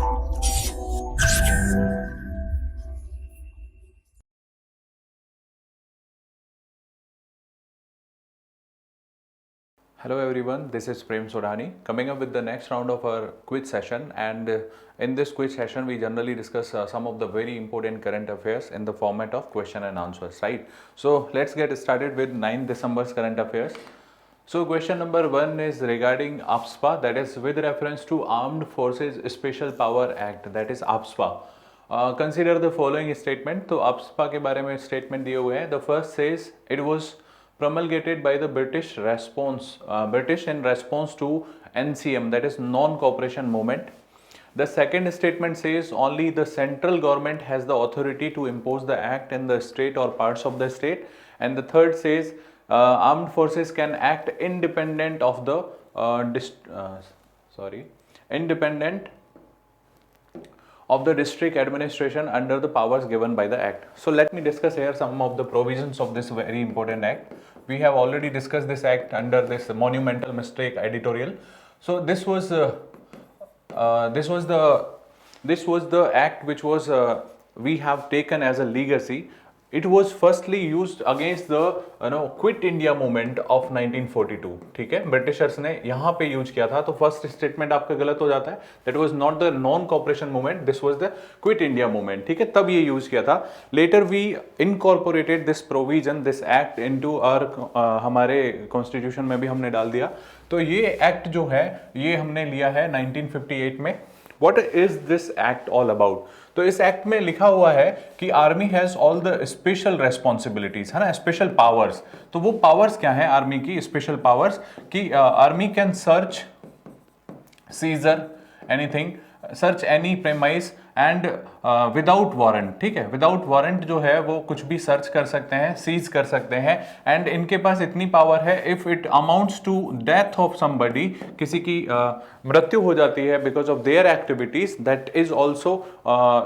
Hello everyone, this is Prem Sodhani coming up with the next round of our quiz session, and in this quiz session we generally discuss some of the very important current affairs in the format of question and answers, right? So let's get started with 9 December's current affairs. So question number 1 is regarding AFSPA, that is with reference to Armed Forces Special Power Act, that is AFSPA. Consider the following statement. तो AFSPA के बारे में statement दिए हुए हैं. The first says it was promulgated by the British in response to NCM, that is non-cooperation movement. The second statement says only the central government has the authority to impose the act in the state or parts of the state. And the third says armed forces can act independent of the district administration under the powers given by the act. So let me discuss here some of the provisions of this very important act. We have already discussed this act under this monumental mistake editorial. So this was the act which was we have taken as a legacy. It was firstly used against the quit India movement of 1942. ठीक है, Britishers ने यहाँ पे use किया था. तो first statement आपका गलत हो जाता है. That was not the non cooperation movement, this was the quit India movement. ठीक है, तब ये यूज किया था. Later we incorporated this provision, this act into our हमारे कॉन्स्टिट्यूशन में भी हमने डाल दिया. तो ये एक्ट जो है ये हमने लिया है 1958 में. What is this act all about? तो इस एक्ट में लिखा हुआ है कि army has all the special responsibilities, है ना, स्पेशल पावर्स. तो वो पावर्स क्या है आर्मी की? स्पेशल पावर्स कि army can search, seizure anything, search any premise and without warrant. ठीक है, विदाउट वारंट जो है वो कुछ भी सर्च कर सकते हैं, सीज कर सकते हैं. एंड इनके पास इतनी पावर है, if it amounts to death of somebody, किसी की मृत्यु हो जाती है because of their activities, that is also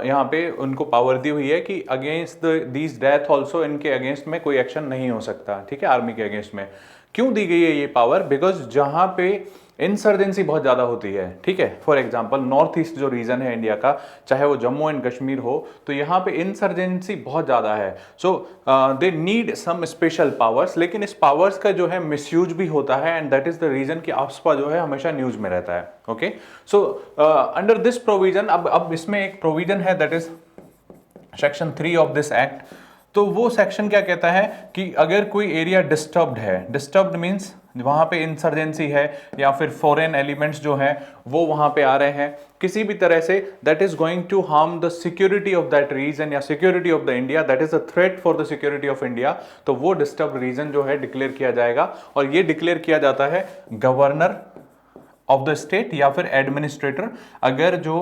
यहाँ पे उनको पावर दी हुई है कि अगेंस्ट दीज डेथ ऑल्सो इनके अगेंस्ट में कोई एक्शन नहीं हो सकता. ठीक है, आर्मी के अगेंस्ट में क्यों दी गई है ये पावर? बिकॉज जहां पे इंसर्जेंसी बहुत ज़्यादा होती है. ठीक है, फॉर एग्जांपल नॉर्थ ईस्ट जो रीजन है इंडिया का, चाहे वो जम्मू एंड कश्मीर हो, तो यहाँ पे इंसर्जेंसी बहुत ज़्यादा है. So they need some special powers. लेकिन इस पावर्स का जो है मिसयूज भी होता है, and that is the reason कि AFSPA जो है हमेशा न्यूज में रहता है. Okay, so under this provision, अब इसमें एक प्रोविजन है that is section 3 of this act. तो वो सेक्शन क्या कहता है कि अगर कोई एरिया डिस्टर्ब्ड है, डिस्टर्ब्ड मीन्स वहां पे इंसर्जेंसी है या फिर फॉरेन एलिमेंट्स जो हैं वो वहां पे आ रहे हैं किसी भी तरह से, that is going to harm the security of that region या security of the India, that is a threat for the security of India. तो वो डिस्टर्ब रीजन जो है डिक्लेयर किया जाएगा, और ये डिक्लेयर किया जाता है गवर्नर ऑफ द स्टेट या फिर एडमिनिस्ट्रेटर. अगर जो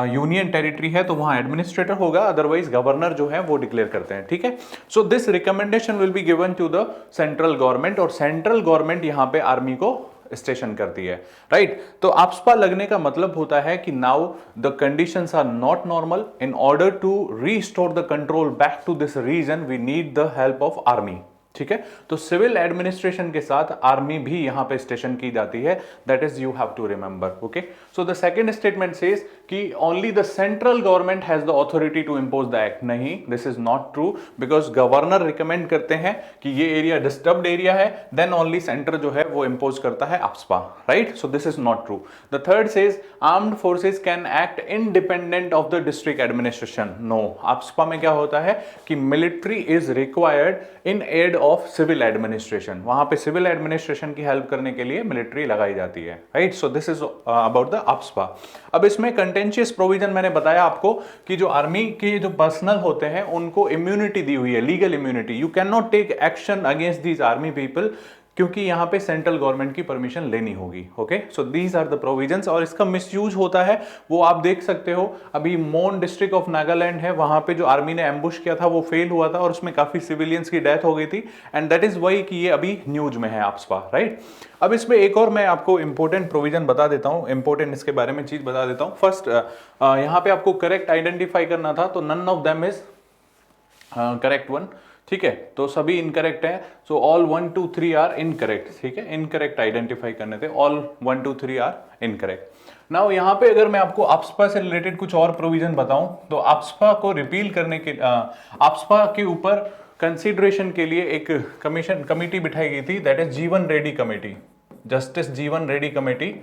यूनियन टेरिटरी है तो वहां एडमिनिस्ट्रेटर होगा, अदरवाइज गवर्नर जो है वो डिक्लेयर करते हैं. ठीक है, so this recommendation will be given to the central government, और सेंट्रल गवर्नमेंट यहां पे आर्मी को स्टेशन करती है. राइट, तो AFSPA लगने का मतलब होता है कि now the conditions are not normal. In order to restore the control back to this region we need the help of army. ठीक है, तो सिविल एडमिनिस्ट्रेशन के साथ आर्मी भी यहां पे स्टेशन की जाती है. That is you have to remember. Okay, so the second statement says कि only the central government has the authority to impose the act. नहीं, this is not true, because governor recommend करते हैं कि ये area disturbed area है, then only centre जो है वो इंपोज करता है AFSPA. Right, so this is not true. The third says armed forces can act independent of the district administration. No, AFSPA में क्या होता है कि military is required in aid of civil administration. वहां पे सिविल एडमिनिस्ट्रेशन की help करने के लिए मिलिट्री लगाई जाती है. Right, so this is about the AFSPA. अब इसमें कंटेंशियस प्रोविजन मैंने बताया आपको कि जो आर्मी के जो पर्सनल होते हैं उनको इम्यूनिटी दी हुई है, legal immunity. You can not take action against these army people क्योंकि यहां पे सेंट्रल गवर्नमेंट की परमिशन लेनी होगी. Okay, so these are the provisions. और इसका मिसयूज होता है वो आप देख सकते हो. अभी मोन डिस्ट्रिक्ट ऑफ नागालैंड है, वहां पे जो आर्मी ने एम्बुश किया था वो फेल हुआ था और उसमें काफी सिविलियंस की डेथ हो गई थी, एंड दैट इज वाई कि ये अभी न्यूज में है AFSPA. राइट, अब इसमें एक और मैं आपको इंपॉर्टेंट प्रोविजन बता देता हूं, इंपॉर्टेंट इसके बारे में चीज बता देता हूं. फर्स्ट यहां पे आपको करेक्ट आइडेंटिफाई करना था, तो none of them is correct one. ठीक है, तो सभी इनकरेक्ट है. So all 1 2 3 are incorrect. ठीक है, इनकरेक्ट आइडेंटिफाई करने थे, ऑल 1 2 3 आर इनकरेक्ट. नाउ यहाँ पे अगर मैं आपको AFSPA से रिलेटेड कुछ और प्रोविजन बताऊं तो AFSPA को रिपील करने के AFSPA के ऊपर कंसिडरेशन के लिए एक कमेटी बिठाई गई थी, दैट इज जीवन रेड्डी कमेटी, जस्टिस जीवन Reddy committee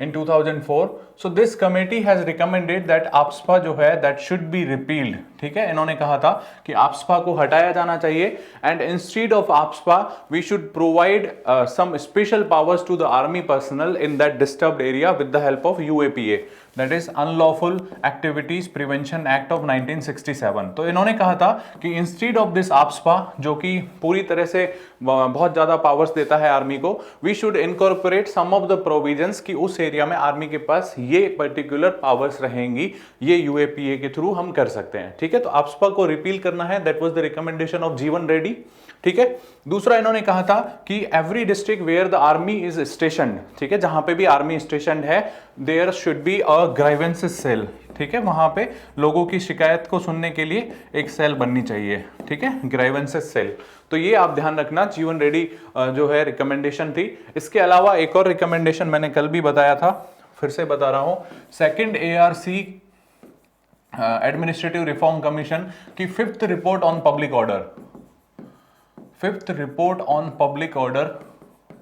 in 2004. So this committee has recommended that AFSPA जो है that should be repealed. ठीक है, इन्होंने कहा था कि AFSPA को हटाया जाना चाहिए and instead of AFSPA we should provide some special powers to the army personnel in that disturbed area with the help of UAPA. That is unlawful activities prevention act of 1967. तो इन्होंने कहा था कि instead of this AFSPA जो कि पूरी तरह से बहुत ज्यादा पावर्स देता है आर्मी को, we should incorporate some of the provisions कि उस एरिया में आर्मी के पास ये पर्टिकुलर पावर्स रहेंगी, ये UAPA के थ्रू हम कर सकते हैं. ठीक है, तो AFSPA को रिपील करना है, that was the recommendation of Jeevan Reddy. ठीक है, दूसरा इन्होंने कहा था कि every district where the army is stationed, ठीक है, जहां पे भी आर्मी स्टेशनड है, there should be a grievances cell. ठीक है, वहां पे लोगों की शिकायत को सुनने के लिए एक सेल बननी चाहिए. ठीक है, ग्राइवेंसेस सेल. तो ये आप ध्यान रखना, जीवन रेड्डी जो है रिकमेंडेशन थी. इसके अलावा एक और रिकमेंडेशन मैंने कल भी बताया था, फिर से बता रहा हूं, second ARC administrative reform commission की fifth report on public order, fifth report on public order,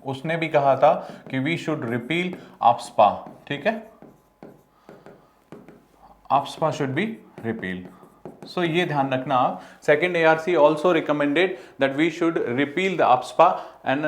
उसने भी कहा था कि वी शुड रिपील AFSPA. ठीक है, AFSPA शुड बी रिपील. सो ये ध्यान रखना आप. Second ARC also recommended that we should repeal the AFSPA. And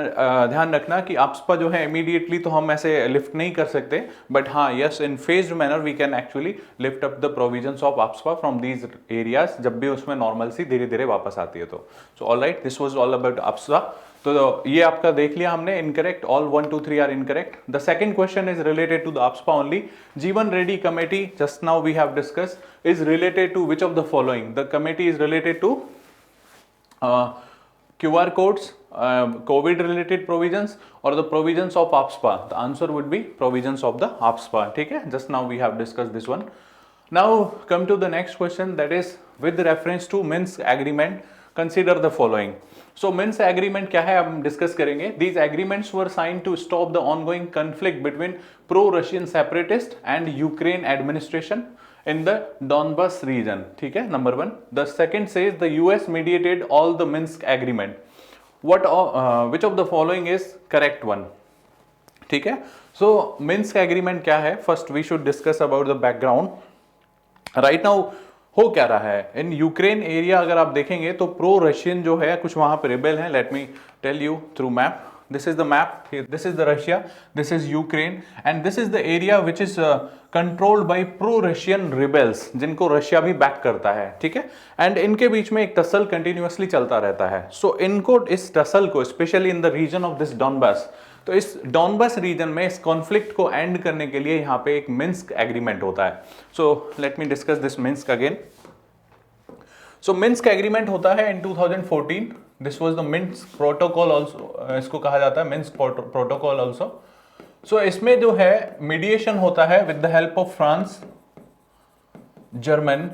ध्यान रखना कि AFSPA जो है इमीडिएटली तो हम ऐसे लिफ्ट नहीं कर सकते, बट हाँ yes in phased manner we can actually lift up the provisions of AFSPA from these areas, जब भी उसमें नॉर्मलसी धीरे धीरे वापस आती है तो. So all right, this was all about AFSPA. तो ये आपका देख लिया हमने, incorrect, all 1 2 3 are incorrect. The second question is related to the AFSPA only. Jeevan Reddy committee, just now we have discussed, is related to which of the following? The committee is related to QR codes, COVID related provisions, or the provisions of AFSPA. The answer would be provisions of the AFSPA. ठीक है, just now we have discussed this one. Now come to the next question, that is with reference to Minsk agreement, consider the following. So Minsk agreement क्या है हम discuss करेंगे. These agreements were signed to stop the ongoing conflict between pro-Russian separatists and Ukraine administration in the Donbas region. ठीक है, number 1. The second says the US mediated all the Minsk agreement. Which of the following is correct one? ठीक है, so Minsk agreement क्या है? First we should discuss about the background. Right now हो क्या रहा है इन यूक्रेन एरिया? अगर आप देखेंगे तो प्रो रशियन जो है कुछ वहां पर रिबेल है. Let me tell you through map. This is the map. This is the Russia. This is Ukraine, and this is the area which is controlled by pro-Russian rebels, जिनको Russia भी back करता है. ठीक है, and इनके बीच में एक tussle continuously चलता रहता है. सो इनको इस टसल को specially in the region of this Donbas, तो इस डॉनबास रीजन में इस कॉन्फ्लिक्ट को एंड करने के लिए यहाँ पे एक मिन्स्क एग्रीमेंट होता है. So let me discuss this Minsk again. So Minsk agreement होता है इन 2014. This was the Minsk protocol also, इसको कहा जाता है मिन्स्क प्रोटोकॉल ऑल्सो. सो इसमें जो है मीडिएशन होता है with the help of France, German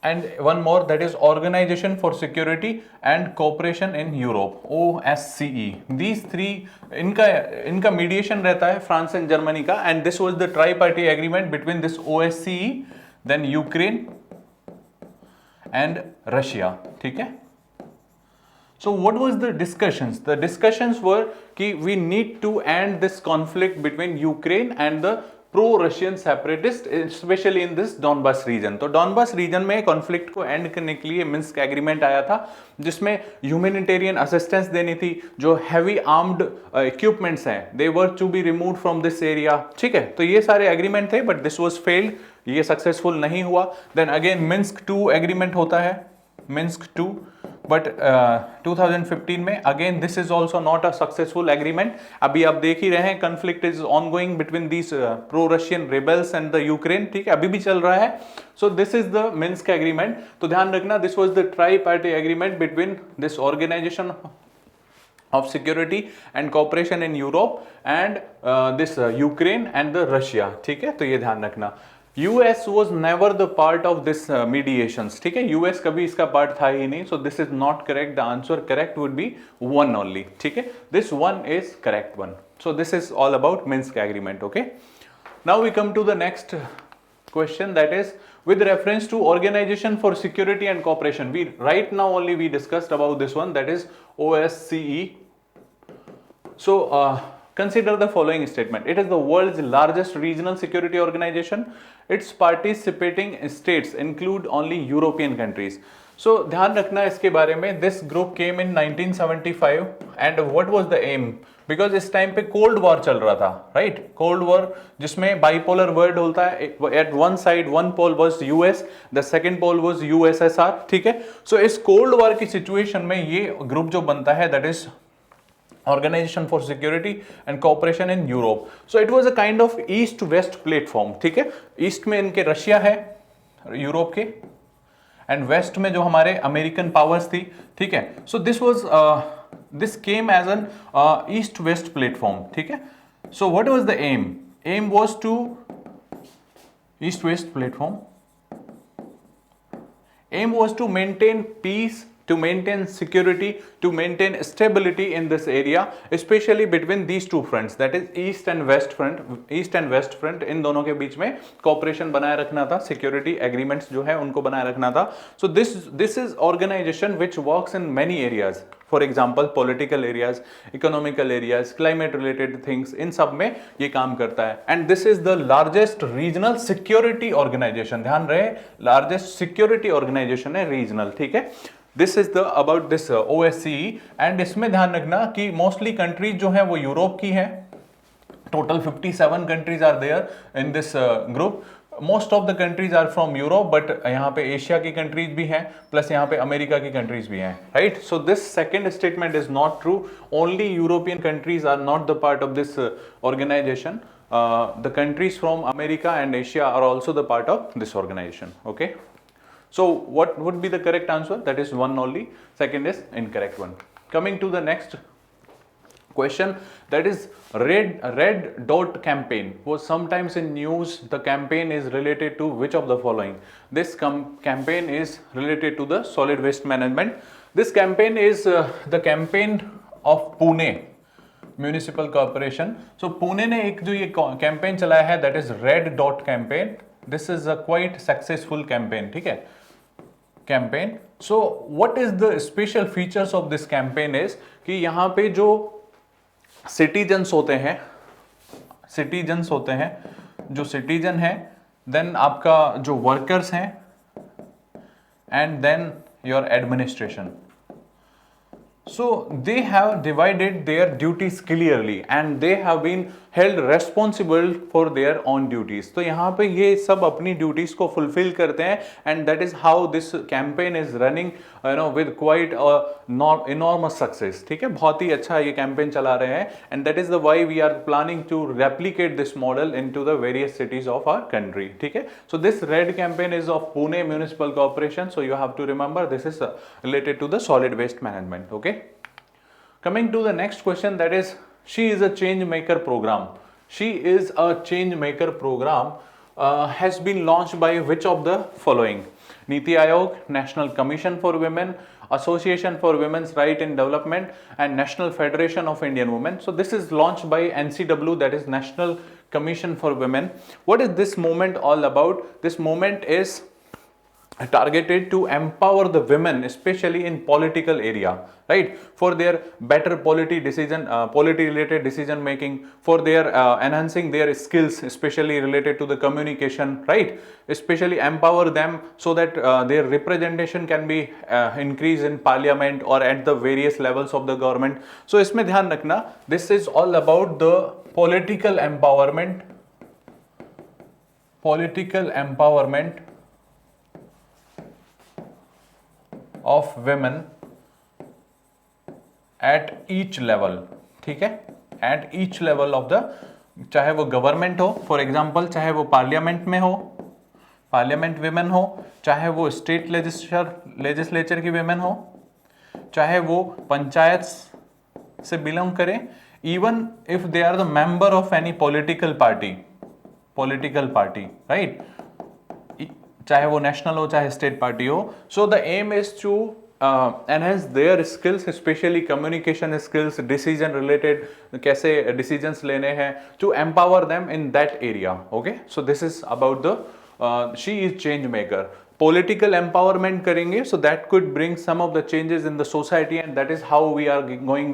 and one more, that is organization for security and cooperation in Europe, OSCE. These three, इनका मीडिएशन रहता है फ्रांस एंड जर्मनी का. And this was the tri party agreement between this OSCE, then Ukraine and Russia. ठीक है, so what was the discussions? The discussions were कि we need to end this conflict between Ukraine and the pro-Russian separatists, especially in this Donbas region. तो Donbas region में conflict को and करने के लिए Minsk agreement आया था, जिसमें ह्यूमैनिटेरियन असिस्टेंस देनी थी. जो हैवी आर्म्ड इक्विपमेंट्स हैं, they were to be removed from this area. ठीक है, तो ये सारे एग्रीमेंट थे, बट दिस वाज फेल्ड, ये सक्सेसफुल नहीं हुआ. देन अगेन मिन्स्क 2 एग्रीमेंट होता है, मिन्स्क 2, बट 2015 में again this is also not a successful agreement. अभी आप देख ही रहे हैं conflict is ongoing between these pro Russian rebels and the Ukraine. ठीक है, अभी भी चल रहा है. So this is the Minsk agreement. तो ध्यान रखना, this was the tri party agreement between this organization of security and cooperation in Europe and this Ukraine and the Russia. ठीक है, तो ये ध्यान रखना. US was never the part of this mediations, ठीक है, यूएस कभी इसका पार्ट था ही नहीं, so this is not correct, the answer correct would be one only, ठीक है, this one is correct one. So this is all about Minsk agreement. Okay, now we come to the next question, that is with reference to Organization for Security and Cooperation. We right now only we discussed about this one, that is OSCE. So consider the following statement. It is the world's largest regional security organization. Its participating states include only European countries. So ध्यान रखना इसके बारे में. This group came in 1975 and what was the aim? Because इस time पे cold war चल रहा था, राइट, कोल्ड वॉर जिसमें बाइपोलर वर्ल्ड होता है, at one side one pole was US, the second pole was USSR, ठीक है. सो इस कोल्ड वॉर की सिचुएशन में ये ग्रुप जो बनता है, that is organization for security and cooperation in Europe. So it was a kind of east west platform, ठीक है. ईस्ट में इनके रशिया है, यूरोप के, एंड वेस्ट में जो हमारे अमेरिकन पावर्स थी, ठीक है. So this was this came as an east west platform, ठीक है. So what was the aim? Aim was to east west platform. Aim was to maintain peace, to maintain security, to maintain stability in this area, especially between these two fronts, that is east and west front. East and west front, इन दोनों के बीच में cooperation बनाए रखना था, security agreements जो है उनको बनाए रखना था. So this is organization which works in many areas. For example, political areas, economical areas, climate related things, इन सब में ये काम करता है. And this is the largest regional security organization. ध्यान रहे, largest security organization है regional, ठीक है. This is the about this OSCE. and इसमें ध्यान रखना कि mostly countries जो है वो यूरोप की है. Total 57 countries are there in this group. Most of the countries are from Europe, but यहाँ पे एशिया की कंट्रीज भी हैं, प्लस यहाँ पे अमेरिका की कंट्रीज भी हैं, right. So this second statement is not true. Only European countries are not the part of this organization. The countries from America and Asia are also the part of this organization. Okay, so what would be the correct answer? That is one only. Second is incorrect one. Coming to the next question, that is red dot campaign was sometimes in news. The campaign is related to which of the following? This campaign is related to the solid waste management. This campaign is the campaign of Pune municipal corporation. So Pune ने एक जो ये campaign चलाया है, that is red dot campaign. This is a quite successful campaign, ठीक है, campaign. So what is the special features of this campaign is कि यहाँ पे जो सिटीजन्स होते हैं, जो सिटीजन है, देन आपका जो वर्कर्स हैं, and then your administration. So they have divided their duties clearly and they have been held responsible for their own duties. तो यहाँ पे ये सब अपनी duties को fulfill करते हैं, and that is how this campaign is running, with quite enormous success. ठीक है, बहुत ही अच्छा ये campaign चला रहे हैं, and that is the why we are planning to replicate this model into the various cities of our country. ठीक है, so this red campaign is of Pune Municipal Corporation, so you have to remember this is related to the solid waste management. Okay. Coming to the next question, that is she is a change maker program. She is a change maker program has been launched by which of the following? Niti Aayog, National Commission for Women, Association for Women's Right in Development, and National Federation of Indian Women. So this is launched by NCW, that is National Commission for Women. What is this movement all about? This movement is targeted to empower the women, especially in political area, right, for their better polity related decision making, for their enhancing their skills, especially related to the communication, right, especially empower them so that their representation can be increased in parliament or at the various levels of the government. So इसमें ध्यान रखना, this is all about the political empowerment of women at each level. ठीक है, at each level of the, चाहे वो government हो, for example चाहे वो पार्लियामेंट में हो, पार्लियामेंट विमेन हो, चाहे वो स्टेट लेजिस्लेचर की विमेन हो, चाहे वो पंचायत से बिलोंग करें, even if they are the member of any political party, right. चाहे वो नेशनल हो चाहे स्टेट पार्टी हो. So the aim is to enhance their skills, especially communication skills, decision related, कैसे decisions लेने हैं, to empower them in that area. Okay, so this is about the she is change maker. Political empowerment करेंगे, so that could bring some of the changes in the society, and that is how we are going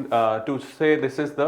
to say this is the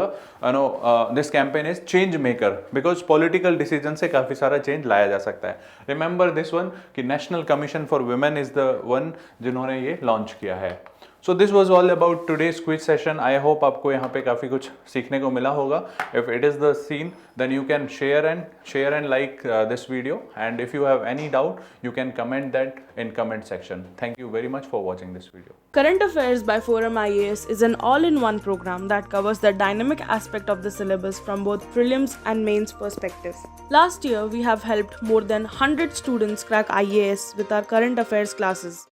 this campaign is change maker, because political decision से काफी सारा change लाया जा सकता है. Remember this one कि National Commission for Women is the one जिन्होंने ये launch किया है. So this was all about today's quiz session. I hope आपको यहाँ पे काफ़ी कुछ सीखने को मिला होगा. If it is the scene, then you can share and like this video. And if you have any doubt, you can comment that in comment section. Thank you very much for watching this video. Current Affairs by Forum IAS is an all-in-one program that covers the dynamic aspect of the syllabus from both prelims and mains perspectives. Last year, we have helped more than 100 students crack IAS with our current affairs classes.